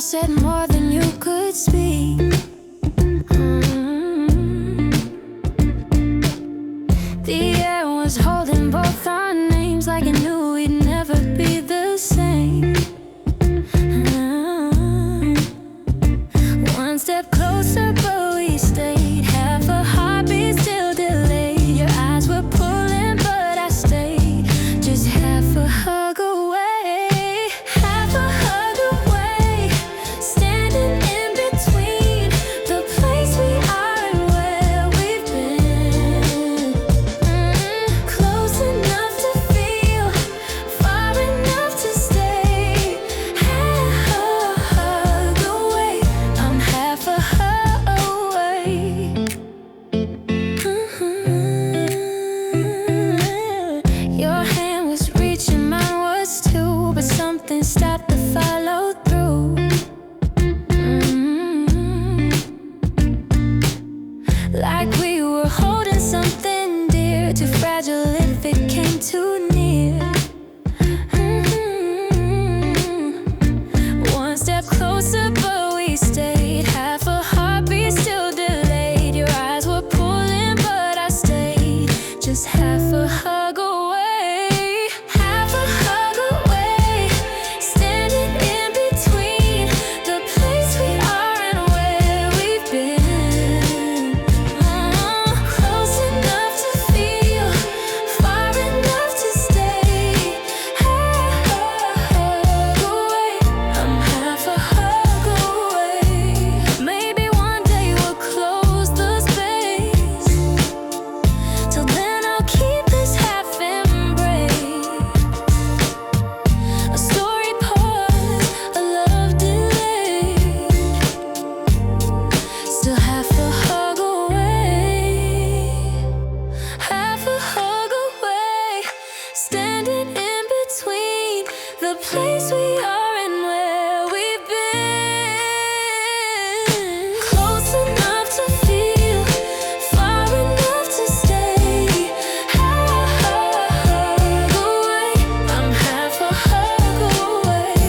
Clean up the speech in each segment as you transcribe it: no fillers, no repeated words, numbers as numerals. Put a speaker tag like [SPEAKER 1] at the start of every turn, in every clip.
[SPEAKER 1] said more than you could speak. The air was holding both our names like it knew we'd never be the same. One step closer, but we stayed. Half a heartbeat still delayed. Your eyes were pulling, but I stayed. Just half a hug away. Half a hug away. Standing in between the place we are and where we've been. Close enough to feel, far enough to stay. Half a hug away. I'm half a hug away. Your hand was reaching, mine was too, but something stopped to follow through. Like we were holding something dear, too fragile if it came too near. One step closer, but we stayed. Half a heartbeat still delayed. Your eyes were pulling, but I stayed. Just half a hug away. Half a hug away. Standing in between the place we are and where we've been. Close enough to feel, far enough to stay. Half a hug away. I'm half a hug away. Maybe one day we'll close the space. Till then I'll keep this half embrace. A story paused, a love delayed. Still half a hug away. Half a hug away. Standing in between the place we are and where we've been. Close enough to feel, far enough to stay. Half a hug away. I'm half a hug away.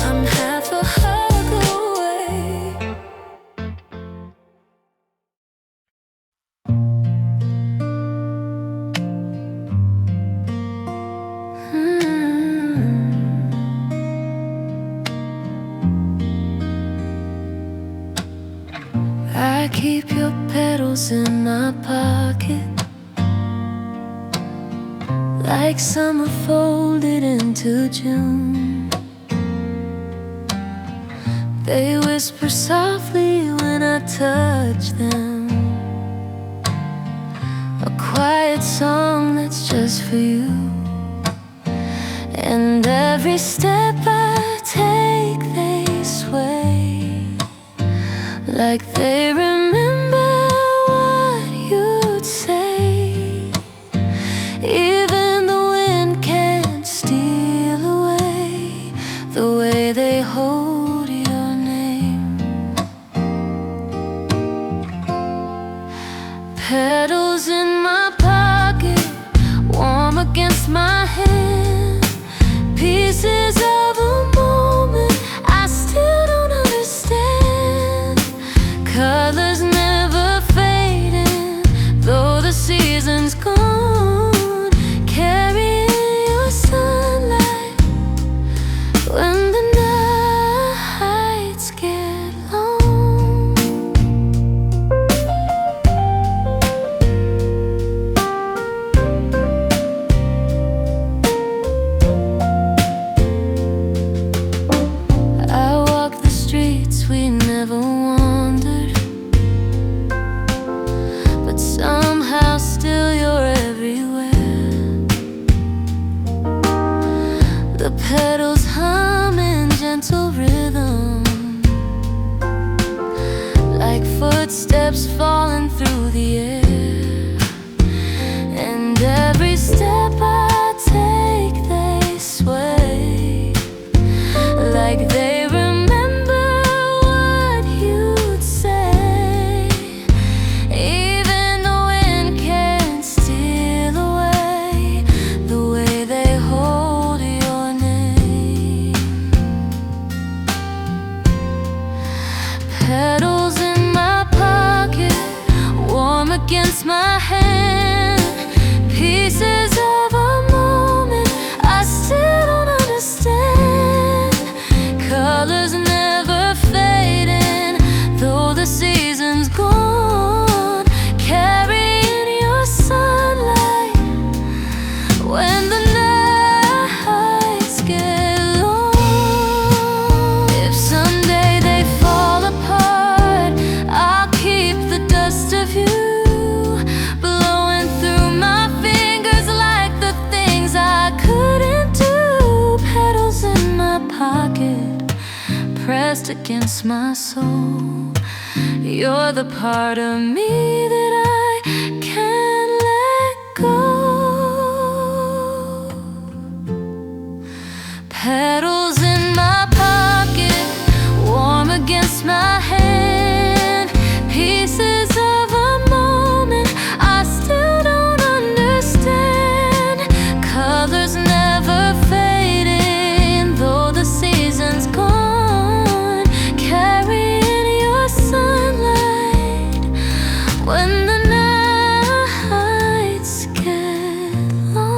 [SPEAKER 1] I'm half a hug away. I keep your petals in my pocket, like summer folded into June. They whisper softly when I touch them, a quiet song that's just for you. And every step I take, they sway, like they remember what you'd say. Even the wind can't steal away the way they hold your name. Petals in my pocket, warm against my hand. Pieces of a moment I still don't understand. Colors never fading, though the season's gone. Carrying your sunlight when the nights get long. I walk the streets we never wandered, but somehow still you're everywhere. The petals hum in gentle rhythm, like footsteps falling through the air. And every step I take, they sway, like they remember what you'd say. Even the wind can't steal away pressed against my soul. You're the part of me that I can't let go. Petals in my pocket, warm against my hand. Pieces of a moment I still don't understand. Colors never fading, though the season's gone. Carrying your sunlight when the nights get long.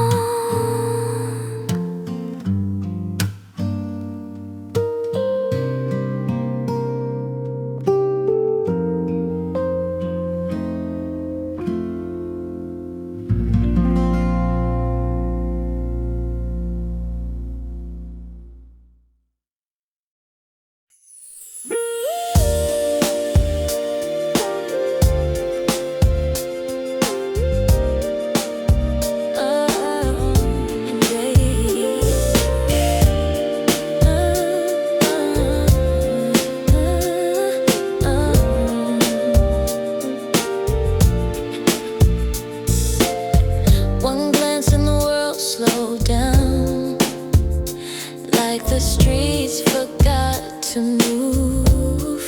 [SPEAKER 1] One glance and the world slowed down, like the streets forgot to move.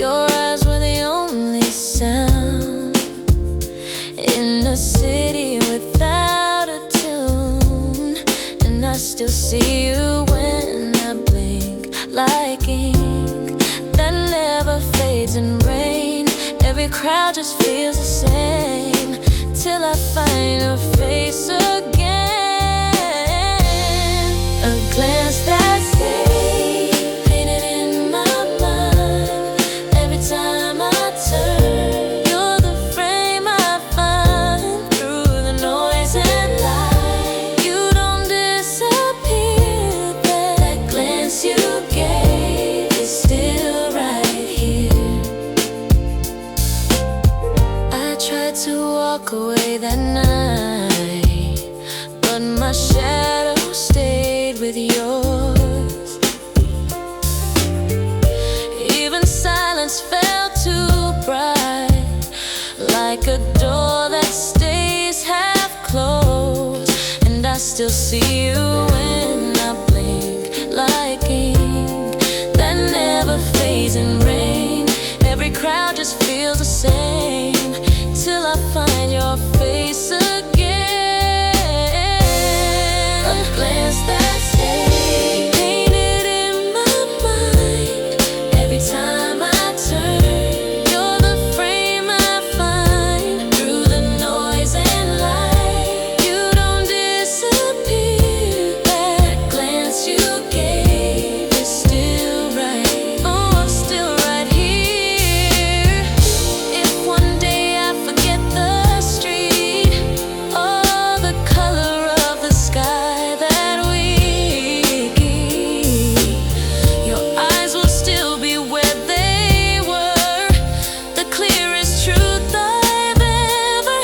[SPEAKER 1] Your eyes were the only sound in a city without a tune. And I still see you when I blink, like ink that never fades in rain. Every crowd just feels the same till I find your face again. A glance that stays painted in my mind. Every time I turn, you're the frame I find through the noise and light. You don't disappear. That glance you gave is still right here. I tried to walk away that night, but my shadow stayed with yours. Even silence felt too bright, like a door that stays half closed. And I still see you when I blink, like ink that never fades in rain. Every crowd just feels the same till I find your face again. A glance that stays painted in my mind. Every time I turn, you're the frame I find through the noise and light. You don't disappear. That glance you gave is still right. Oh, I'm still right here. If one day I forget the street or the color of the sky that we keep, your eyes will still be where they were, the clearest truth I've ever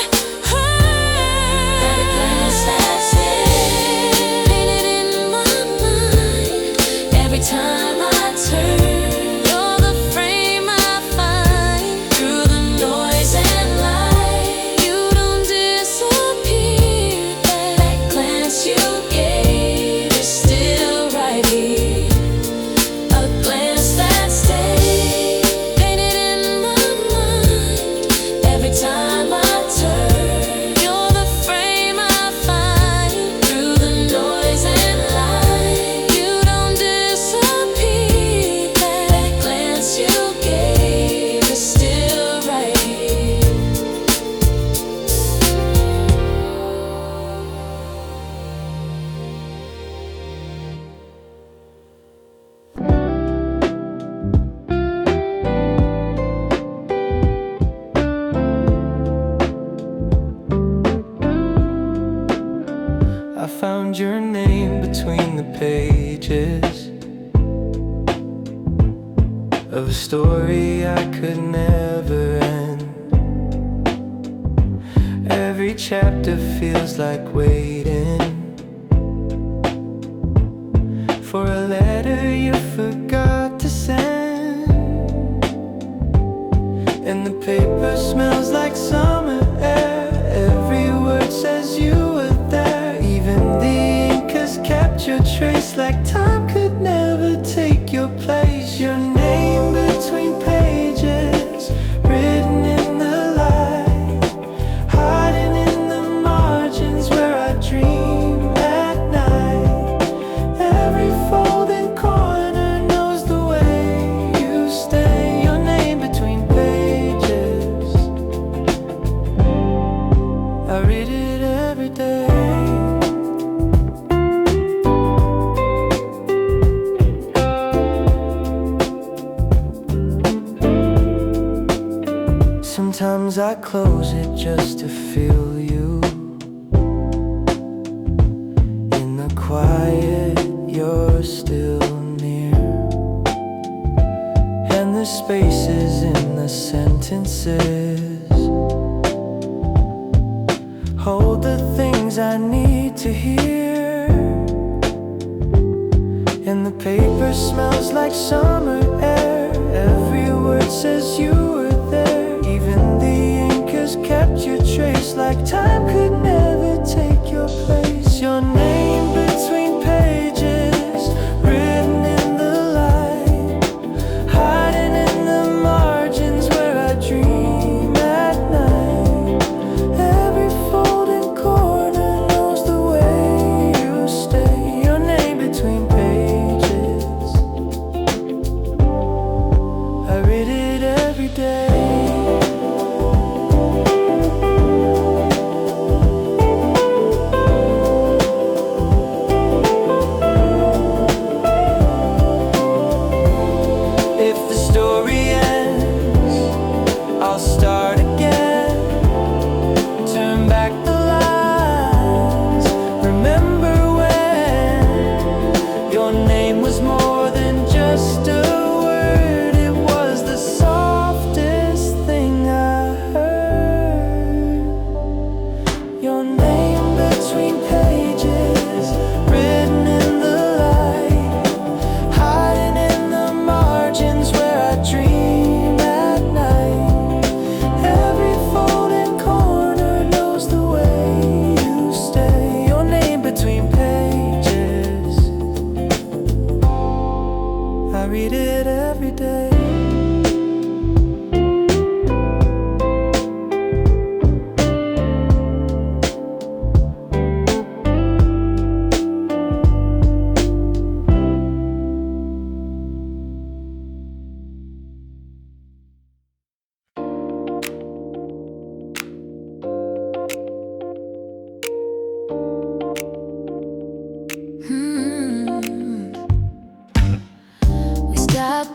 [SPEAKER 1] heard. That glance that stays painted in my mind. Every time I turn, you're the frame I find through the noise and light. You don't disappear. That glance you gave is still right here. A glance that stays painted in my mind. Every time I turn, you're the frame I find through the noise and light. You don't disappear. That glance you gave is still right here.
[SPEAKER 2] I found your name between the pages of a story I could never end. Every chapter feels like waiting for a letter you paper smells like summer air. Every word says you were there. Even the ink has kept your trace, like time could never take your place. Your name between pages, written in the light, hiding in the margins where I dream at night. Every folded corner knows the way you stay. Your name between pages, I read it every day. Sometimes I close it just to feel you. In the quiet, you're still near, and the spaces in the sentences hold the things I need to hear. And the paper smells like summer air. Every word says you were there. Even the ink has kept your trace, like time could never take your place. Your name between pages, written in the light, hiding in the margins where I dream at night. Every folded corner knows the way you stay. Your name between pages, I read it every day. I read it every day.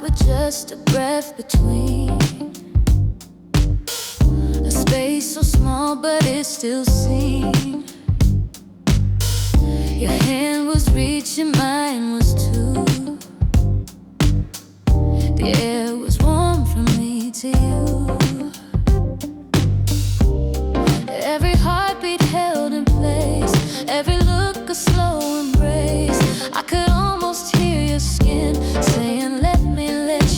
[SPEAKER 1] With just a breath between, a space so small but it still seemed. Your hand was reaching, mine was too. The air was warm from me to you. Every heartbeat held in place, every look a slow embrace. I could almost hear your skin saying, let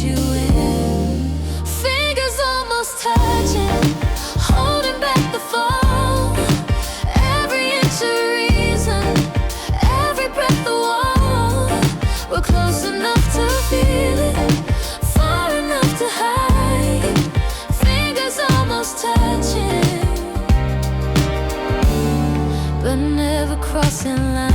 [SPEAKER 1] you in. Fingers almost touching, holding back the fall. Every inch a reason, every breath a wall. We're close enough to feel it, far enough to hide. Fingers almost touching, but never crossing lines.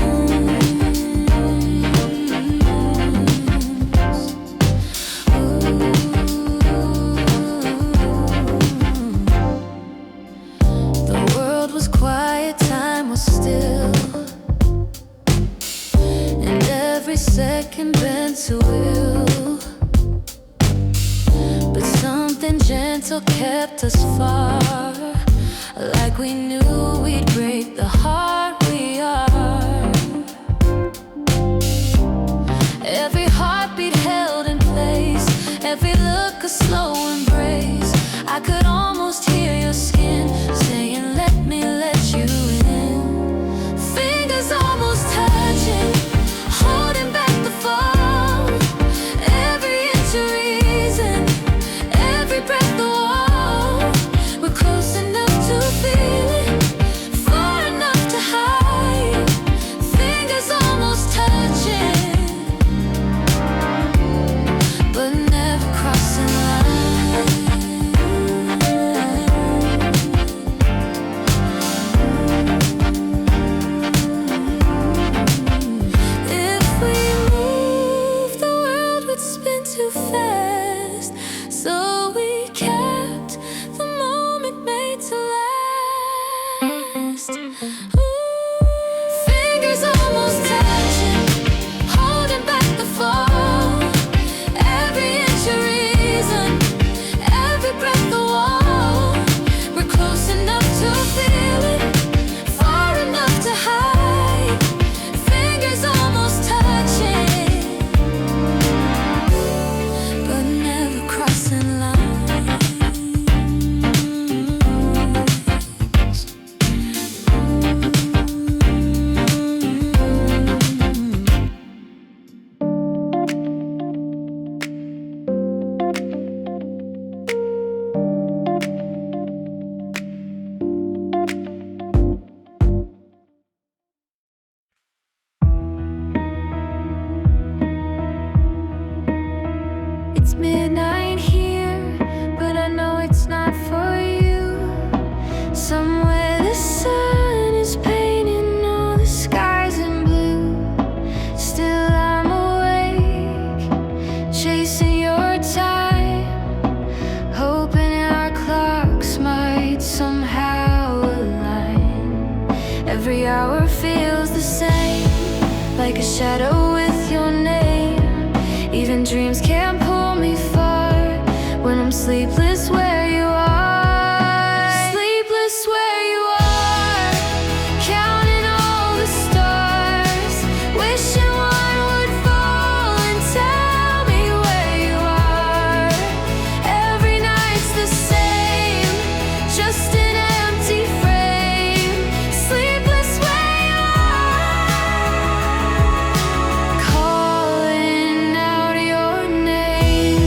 [SPEAKER 1] Second bent to will, but something gentle kept us far. Like we knew we'd break the heart we are. Every heartbeat held in place, every look a slow embrace. I could almost hear your skin saying, let me let you in. Fingers almost touching, holding back the fall. Every inch a reason, every breath the wall. Fingers almost touching, holding back the fall. Every inch a reason, every breath a wall. We're close enough to feel it, far enough to hide. Fingers almost touching, but never crossing lines. It's midnight here, but I know it's not for you. Somewhere the sun is painting all the skies in blue. Still I'm awake, chasing your time, hoping our clocks might somehow align. Every hour feels the same, like a shadow with your name. Even dreams can't pull me far when I'm sleepless where you are. Sleepless where you are, counting all the stars, wishing one would fall and tell me where you are. Every night's the same, just an empty frame. Sleepless where you are, calling out your name.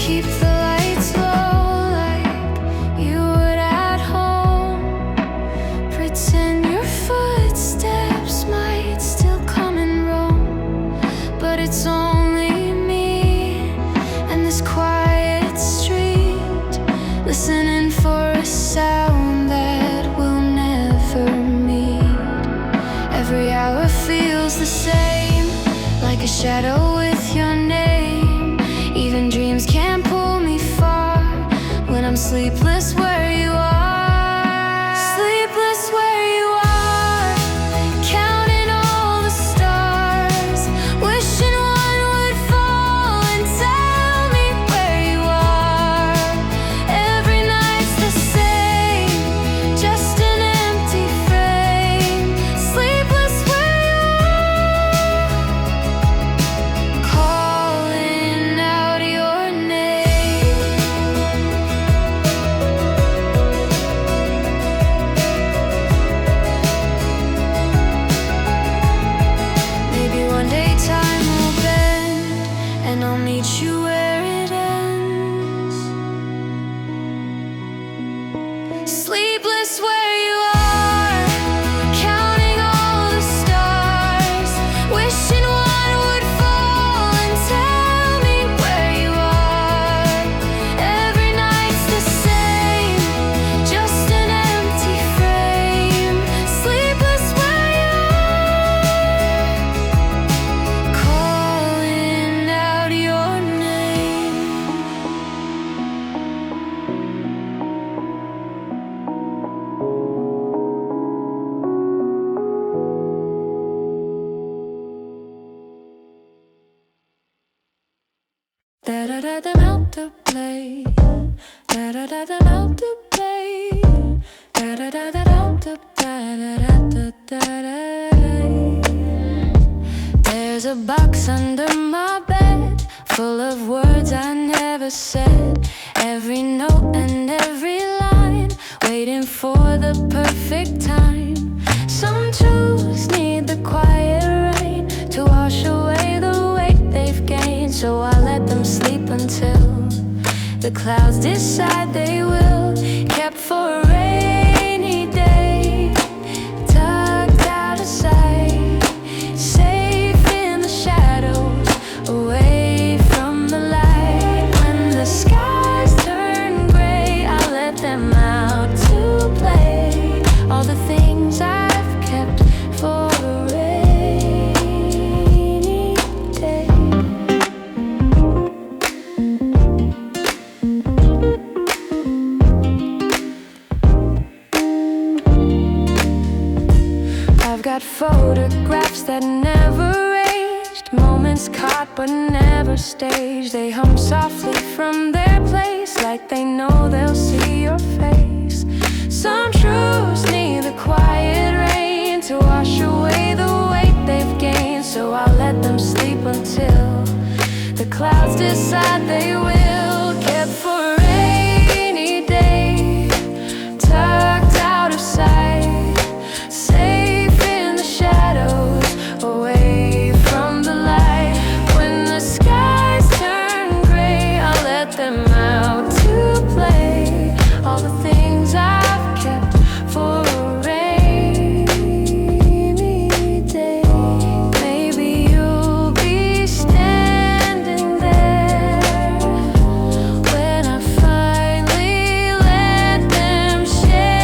[SPEAKER 1] Keep the lights low like you would at home. Pretend your footsteps might still come and roam. But it's only me and this quiet street, listening for a sound that we'll never meet. Every hour feels the same, like a shadow with your name. Even dreams can't pull me far when I'm sleepless where you are. Sleepless where you are, counting all the stars, wishing one would fall and tell me where you are. Every night's the same, just an empty frame. Sleepless where you are, calling out your name. Maybe one day time will bend and I'll meet you where it ends. Sleepless where you are, counting all the stars, wishing one would fall and tell me where you are. Every night's the same, just an empty frame. Sleepless where you are, calling out your name. Da da da da out to play. Da da da da out to play. Da da da da out to da da da da da da. There's a box under my bed, full of words I never said. Every note and every line, waiting for the perfect time. Some truths need the quiet rain to wash away the weight they've gained. So I let them sleep until the clouds decide they will. Kept for a rainy day, tucked out of sight, safe in the shadows, away from the light. When the skies turn gray, I let them out to play. All the things I've kept for a rainy day. got photographs that never aged, moments caught but never staged. They hum softly from their place, like they know they'll see your face. Some truths need the quiet rain to wash away the weight they've gained. So I'll let them sleep until the clouds decide they will. Kept for a rainy day, tucked out of sight, safe in the shadows, away from the light. When the skies turn gray, I'll let them out to play. All the things I've kept for a rainy day. Maybe you'll be standing there when I finally let them share.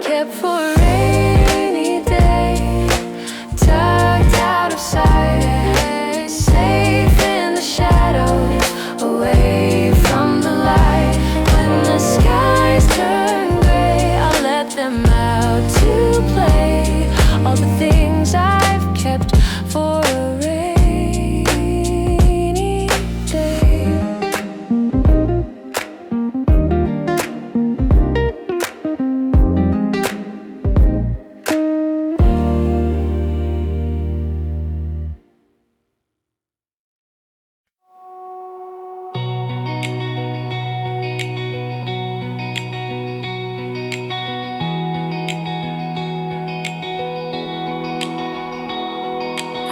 [SPEAKER 1] Kept for a rainy day, tucked out of sight, safe in the shadows, away from the light. When the skies turn gray, I'll let them out to play. All the things I've kept for a rainy day.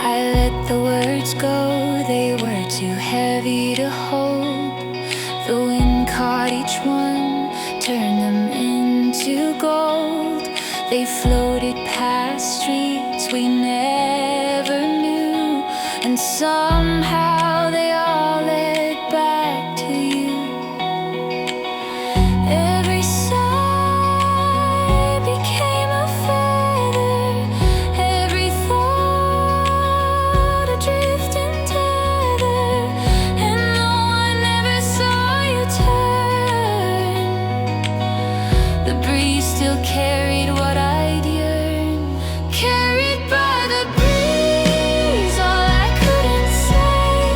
[SPEAKER 1] I let the words go, they were too heavy to hold. The wind caught each one, turned them into gold. They floated past streets we never knew, and somehow they all led back to you. Every sigh became a feather, every thought a drifting tether. And though I never saw you turn, the breeze still carried what I'd yearned. Carried by the breeze, all I couldn't say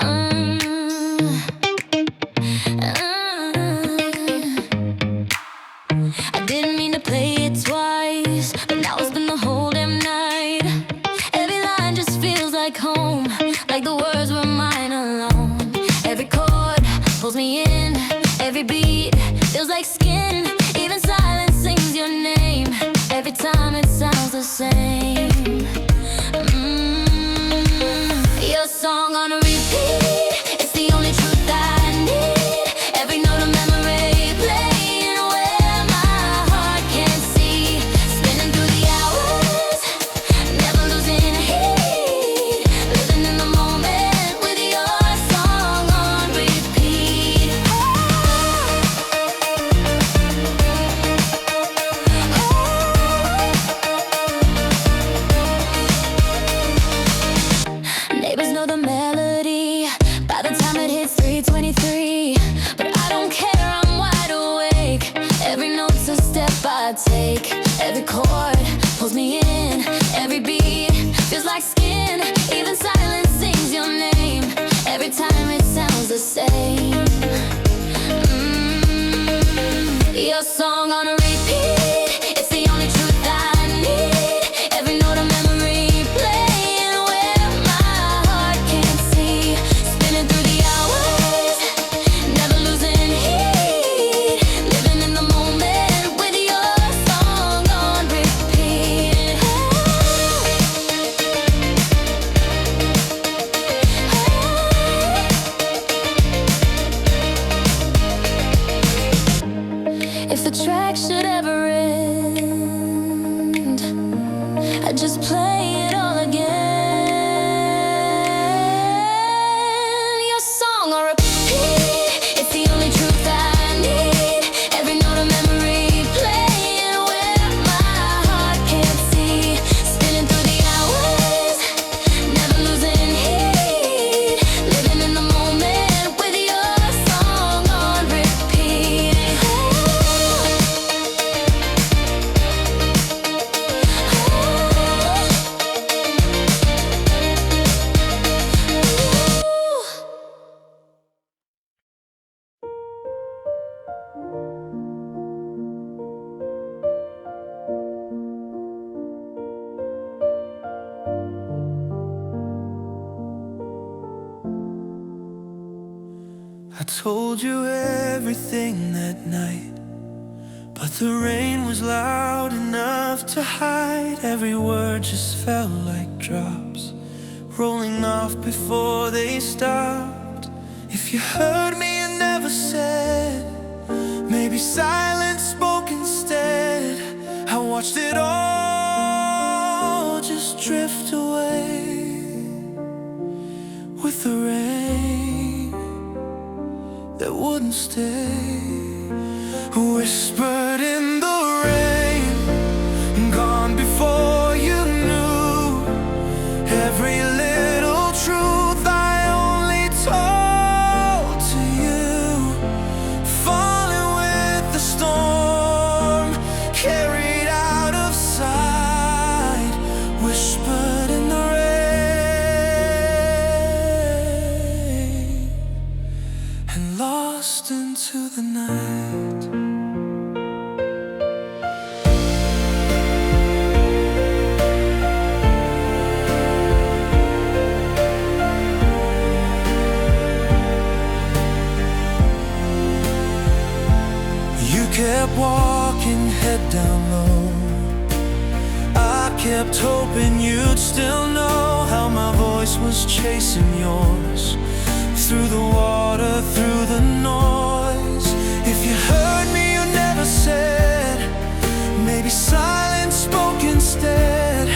[SPEAKER 1] Uh, I didn't mean to play it twice, but now it's been the whole damn night. Every line just feels like home, like the words were mine alone. Every chord pulls me in, every beat feels like skin. Even silence sings your name, every time it sounds the same. Your song on a repeat, it's the only truth I need. Every note a memory playing where my heart can't see. Spinning through the hours, never losing heat. Living in the moment with your song on repeat. Neighbors know the melody by the time it hits 3:23. But I don't care, I'm wide awake. Every note's a step I take. Every chord pulls me in, every beat feels like skin. Even silence sings your name, every time it sounds the same. Your song on a repeat, it's the only truth I need. Every note a memory playing where my heart can't see. Spinning through the hours, never losing heat. Living in the moment with your song on repeat. If the track should ever end, I just play it all again. Your song on repeat, it's the only truth I need. Every note a memory playing where my heart can't see. Spinning through the hours, never losing heat. Living in the moment with your song on repeat.
[SPEAKER 2] I told you everything that night, but the rain was loud enough to hide. Every word just felt like drops rolling off before they stopped. If you heard me and never said, maybe silence spoke instead. I watched it all just drift away with the rain that wouldn't stay. Whispered in the rain, gone before you knew. Every little truth I only told to you. Falling with the storm, carried out of sight. Whispered in the rain and lost into the night. You kept walking head down low. I kept hoping you'd still know how my voice was chasing yours. Through the water, through the noise. If you heard me, you never said. Maybe silence spoke instead.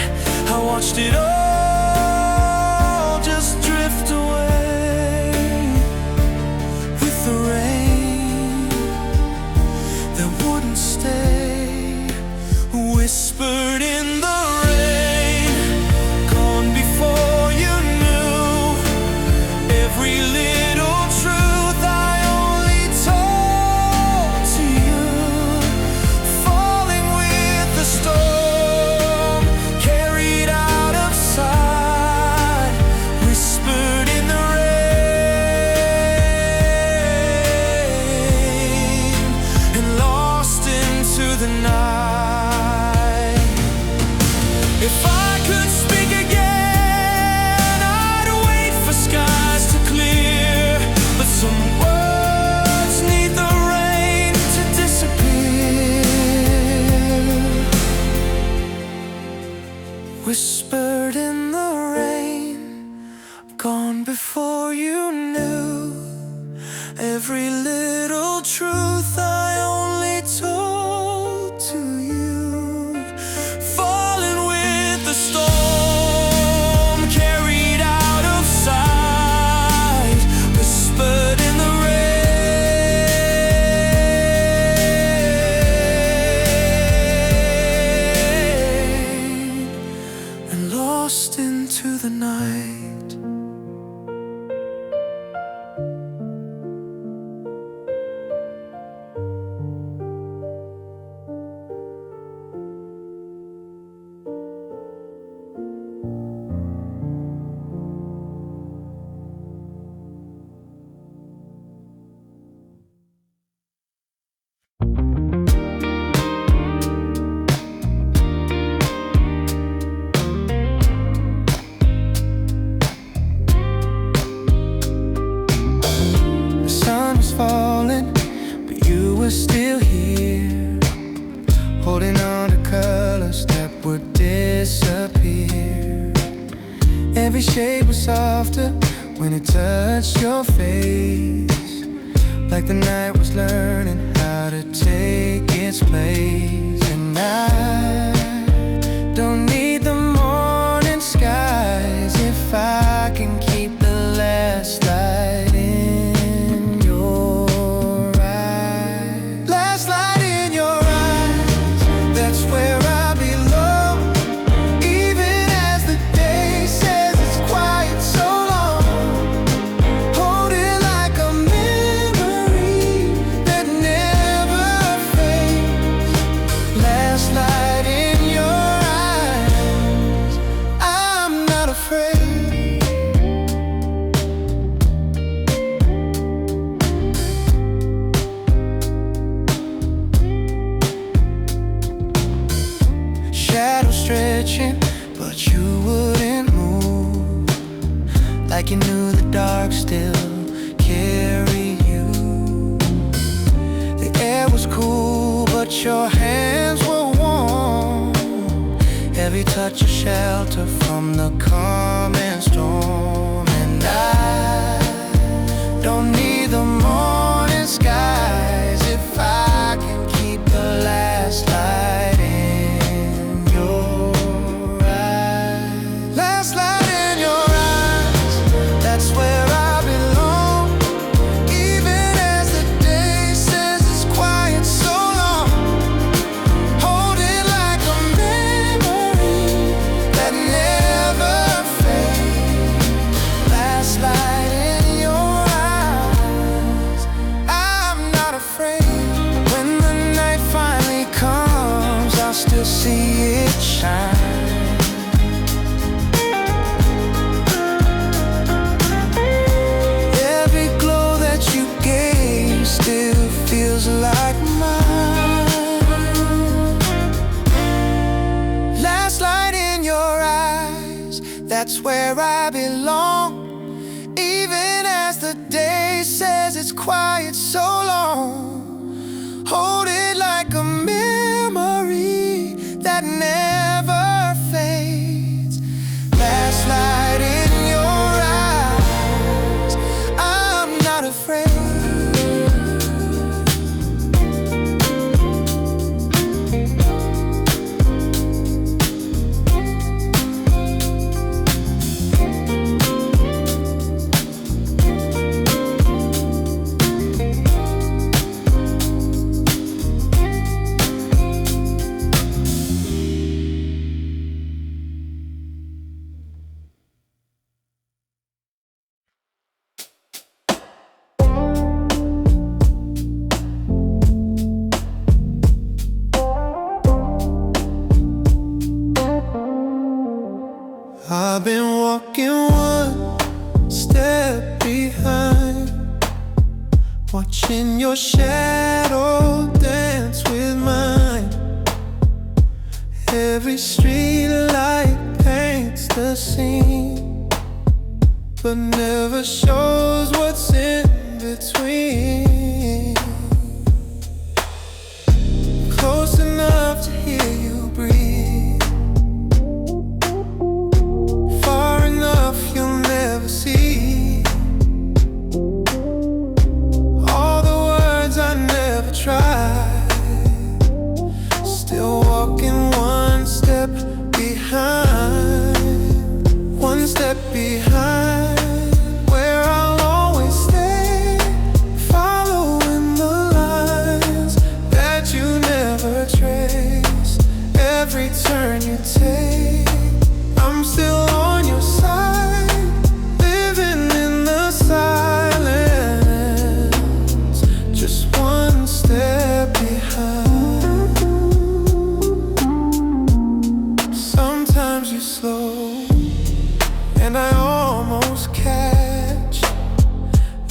[SPEAKER 2] I watched it all just drift away with the rain that wouldn't stay. Whispered in the rain, gone before you knew. before you knew every little truth I only told to you. Falling with the storm, carried out of sight, whispered in the rain, and lost into the night. Falling, but you were still here, holding on to colors that would disappear. Every shade was softer when it touched your face, like the night was learning how to take its place. And I don't need the morning skies if I can keep the last light in. Stretching, but you wouldn't move, like you knew the dark still carried you. The air was cool, but your hands were warm. Every touch of shelter from the coming storm. And I don't need the morning skies if I can keep the last light in. Still see it shine. Every glow that you gave still feels like mine. Last light in your eyes, that's where I belong. Even as the day says it's quiet so long, hold it like a memory that never fades. Last light in your eyes, I'm not afraid. I've been walking one step behind, watching your shadow dance with mine. Every street light paints the scene, but never shows what's in between. Close enough to hear you breathe, far enough you'll never see.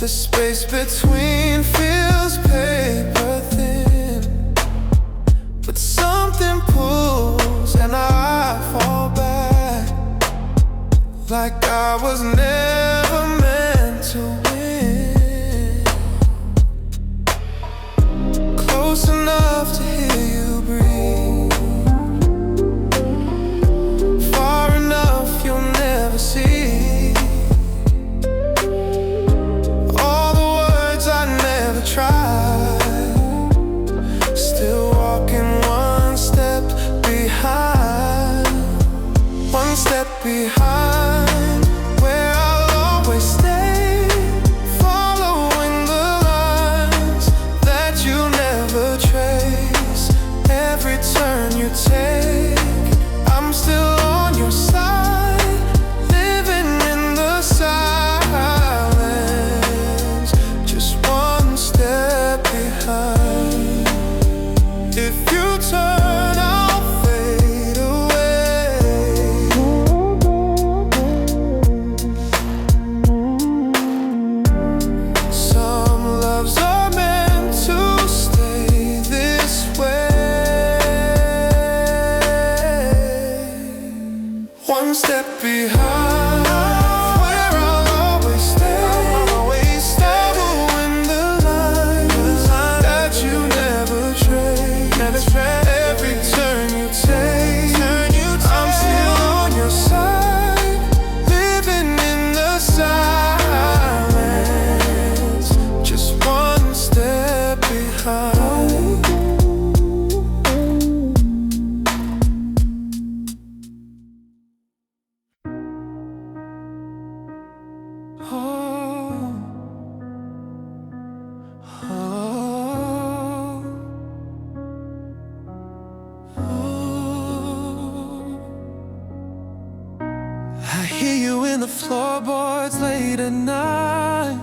[SPEAKER 2] The space between feels paper thin, but something pulls and I fall back, like I was never meant to win. Close enough to hear you breathe, far enough you'll never see. Still walking one step behind, one step behind, where I'll always stay, following the lines that you never trace. Every turn you take, I'm still on your side, living in the silence, just one step behind. If you turn, I'll fade away. Some loves are meant to stay this way. One step behind, where I'll always stay, following the lines that you never trace. Every turn you take, I'm still on your side, living in the silence, just one step behind. Oh, I hear you in the floorboards late at night,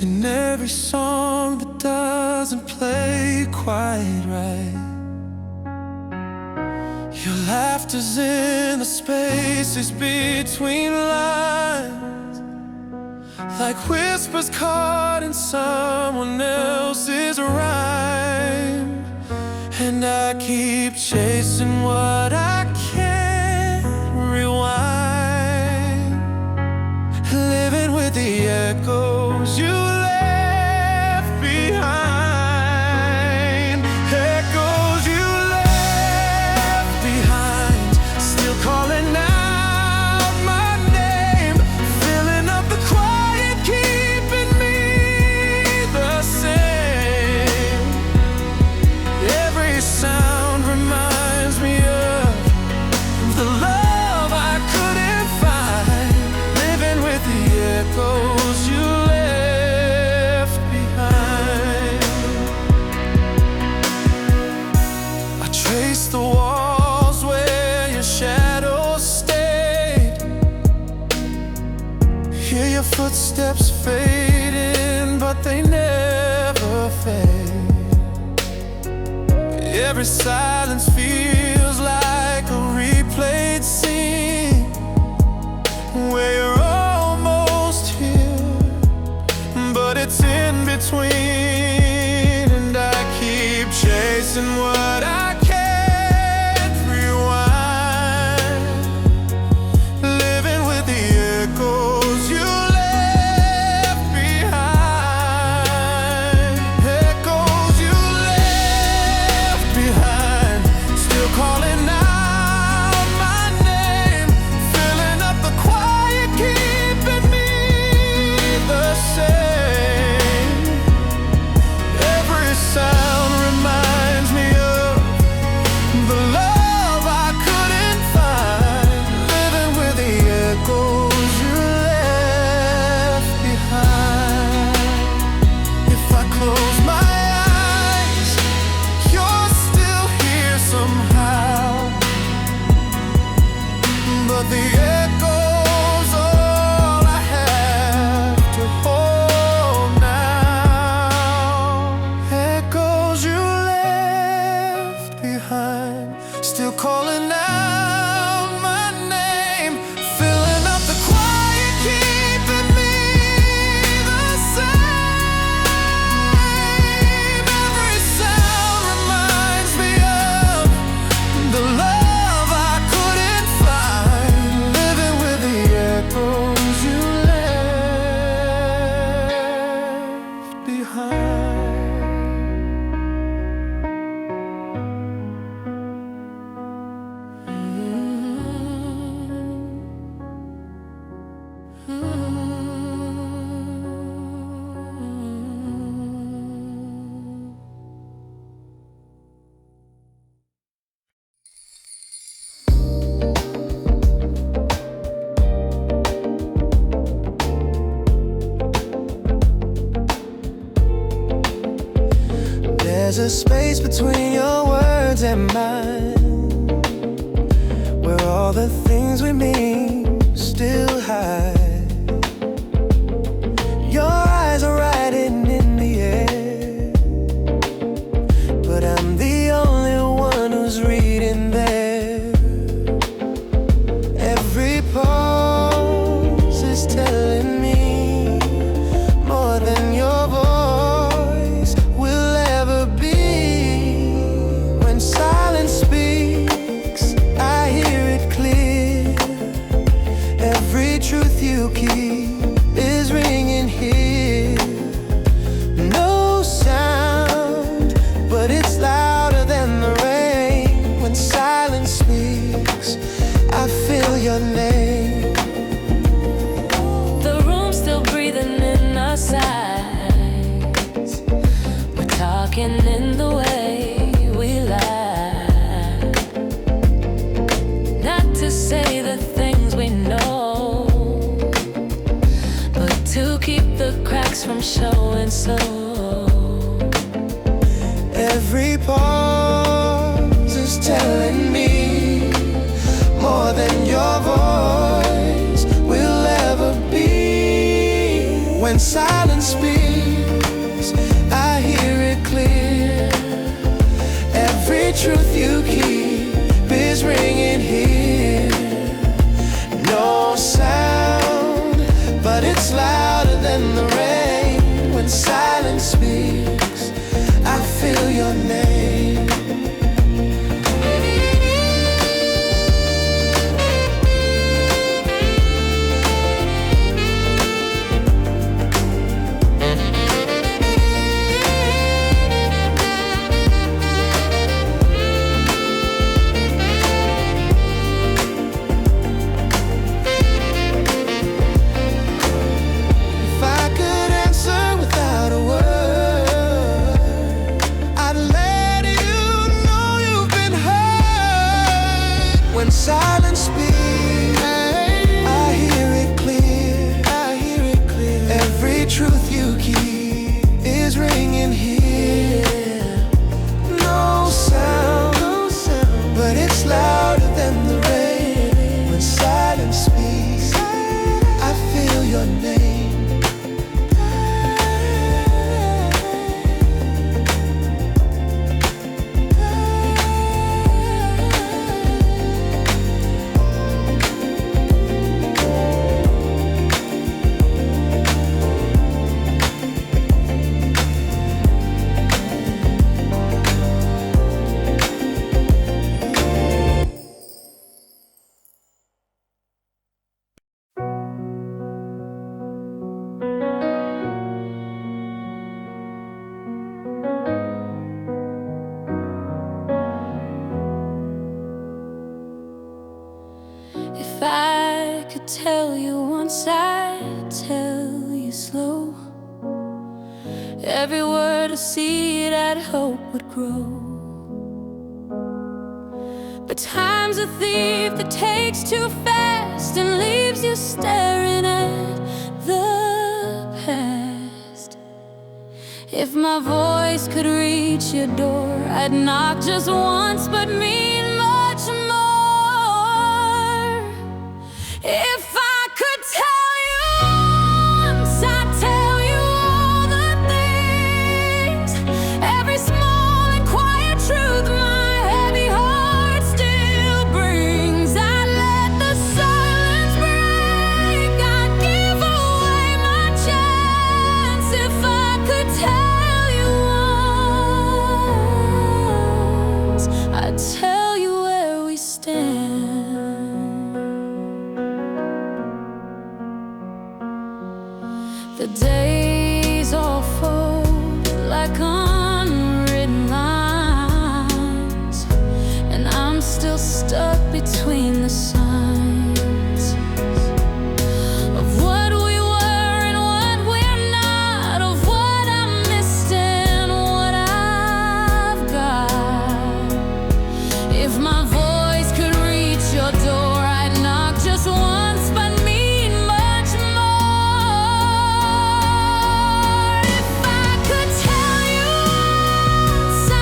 [SPEAKER 2] in every song that doesn't play quite right. Your laughter's in the spaces between lines, like whispers caught in someone else's rhyme. And I keep chasing what I can't rewind, living with the echoes you left behind. Echoes you left behind, still calling out my name, filling up the quiet, keeping me the same. Every sound reminds me of the love I couldn't find, living with the echoes you left behind. I trace the walls where your shadows stayed, hear your footsteps fading, but they never fade. Every silence feels like a replayed scene, where you're almost here, but it's in between. And I keep chasing what I can't rewind, living with the echoes you left behind. Echoes you left behind, still There's a space between your words and mine, where all the things we mean still hide. Your eyes are writing in the air, but I'm the only one who's reading there. Every pause is telling me more than your voice will ever be. When silence speaks, I hear it clear. Every truth you keep is ringing here. No sound, but it's louder than the rain. When silence speaks, I feel your name.
[SPEAKER 1] The room's still breathing in our sides. We're talking in the way we lie. Not to say the things we know, but to keep the cracks from showing so.
[SPEAKER 2] Every pause is telling me more than your voice will ever be. When silence speaks, I hear it clear. Every truth you keep is ringing here. No sound, but it's louder than the rain. When silence speaks, I feel your name. If I could answer without a word, I'd let you know you've been heard. When silence speaks, I hear it clear. I hear it clear. Every truth you keep is ringing here. No sound, but it's louder than the rain. When silence speaks, I feel your name.
[SPEAKER 1] If I could tell you once, I'd tell you slow. Every word a seed I'd hope would grow. But time's a thief that takes too fast and leaves you staring at the past. If my voice could reach your door, I'd knock just once but mean much more. If I could tell you once, I'd tell you all the things. Every small and quiet truth my heavy heart still brings. I'd let the silence break. I'd give away my chance. If I could tell you once, I'd tell you where we stand. The days all fold like unwritten lines, and I'm still stuck between the signs of what we were and what we're not, of what I missed and what I've got. If my voice could reach your door, I'd knock just once but mean much more. If I could tell you once,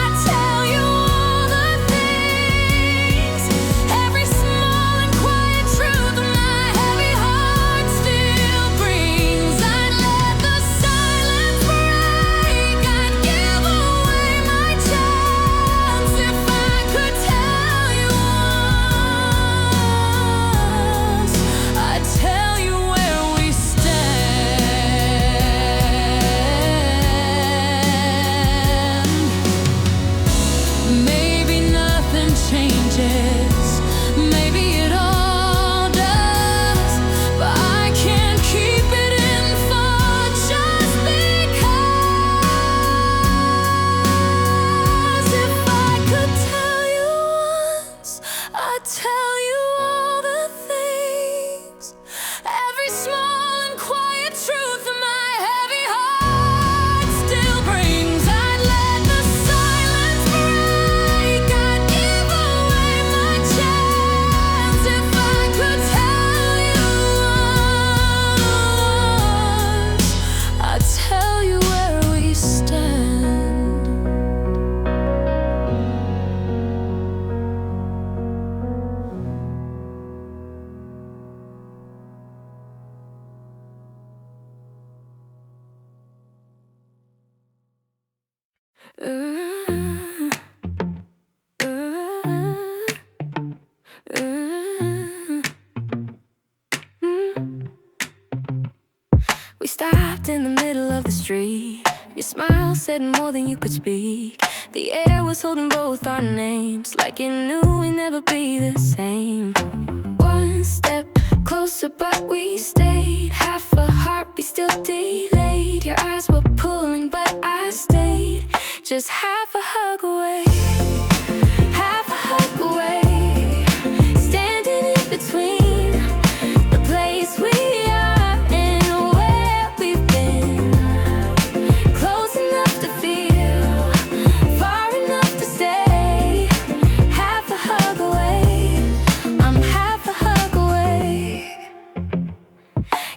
[SPEAKER 1] stopped in the middle of the street. Your smile said more than you could speak. The air was holding both our names, like it knew we'd never be the same. One step closer, but we stayed. Half a heartbeat still delayed. Your eyes were pulling, but I stayed. Just half a hug away, half a hug away. Standing in between the place we are and where we've been. Close enough to feel, far enough to stay. Half a hug away, I'm half a hug away.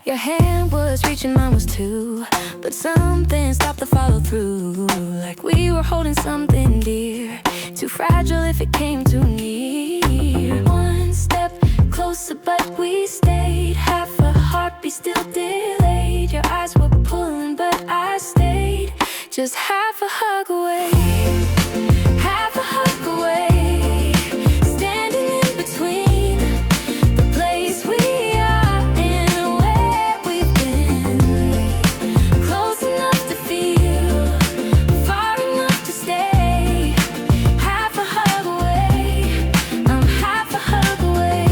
[SPEAKER 1] Your hand was reaching, mine was too, but something stopped the follow through. Like we were holding something dear, too fragile if it came too near. One step closer, but we stayed. Half a heartbeat still delayed. Your eyes were pulling, but I stayed. Just half a hug away, half a hug away. Standing in between the place we are and where we've been. Close enough to feel, far enough to stay. Half a hug away, I'm half a hug away.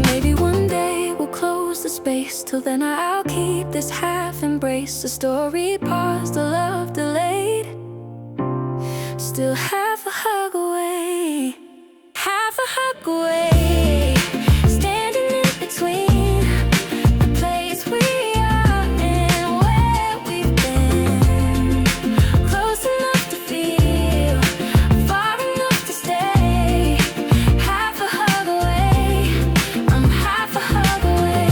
[SPEAKER 1] Maybe one day we'll close the space. Till then I'll keep this half embrace. The story paused, the love delayed. Still half a hug away, half a hug away. Standing in between the place we are and where we've been. Close enough to feel, far enough to stay. Half a hug away, I'm half a hug away.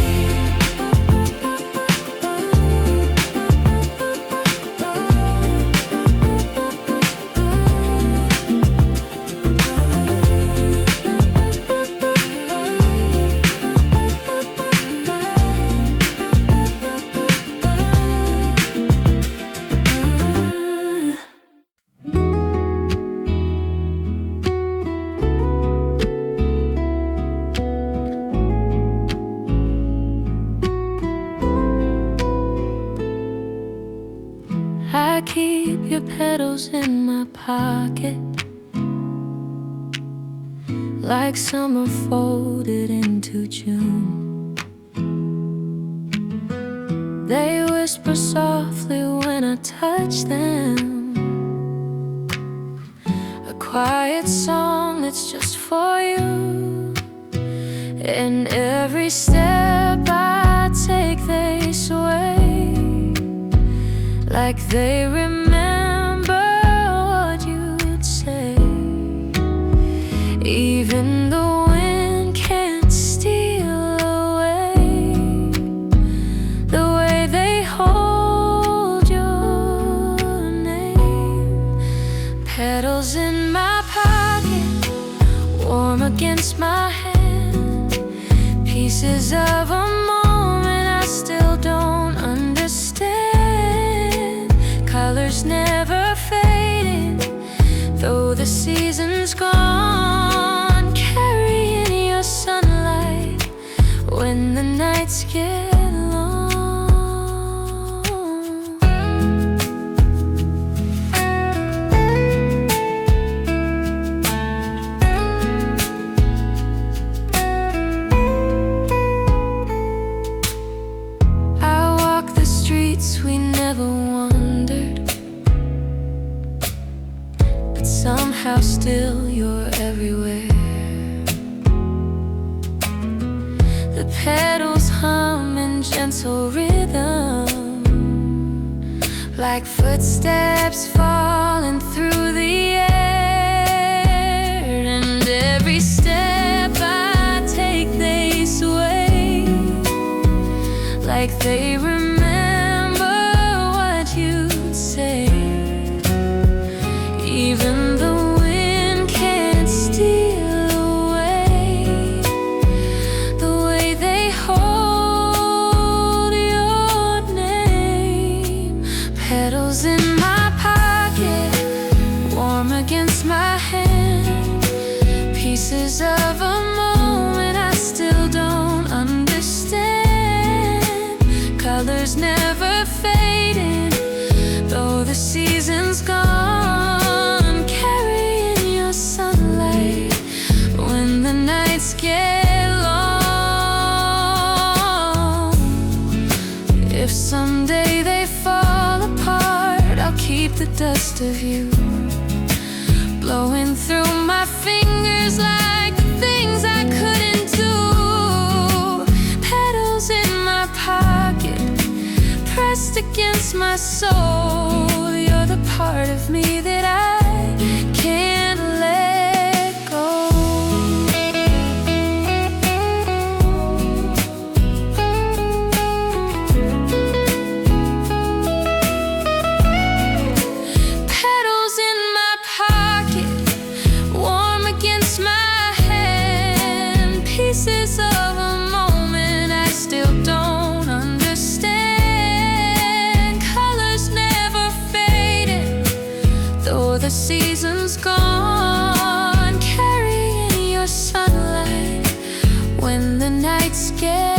[SPEAKER 1] I keep your petals in my pocket, like summer folded into June. They whisper softly when I touch them, a quiet song that's just for you. And every step I take they sway, like they remember what you'd say. Even the wind can't steal away the way they hold your name. Petals in my pocket, warm against my hand. Pieces of a moment I still don't understand. Colors never fading, though the season's gone. Carrying your sunlight when the nights get long. I walk the streets we never wandered, but somehow still you're everywhere. The petals hum in gentle rhythm, like footsteps falling through the air. And every step I take they sway, like they remember what you'd say. Even the wind can't steal away the way they hold your name. Petals in my pocket, warm against my hand. Pieces of a moment I still don't understand. Colors never fading, though the season's gone. Carrying your sunlight when the nights get long. If someday they fall apart, I'll keep the dust of you blowing through my fingers like the things I couldn't do. Petals in my pocket, pressed against my soul. You're the part of me that I can't let go. Petals in my pocket, warm against my hand. Pieces of a moment I still don't understand. Colors never faded, though the season's gone. Carrying your sunlight when the nights get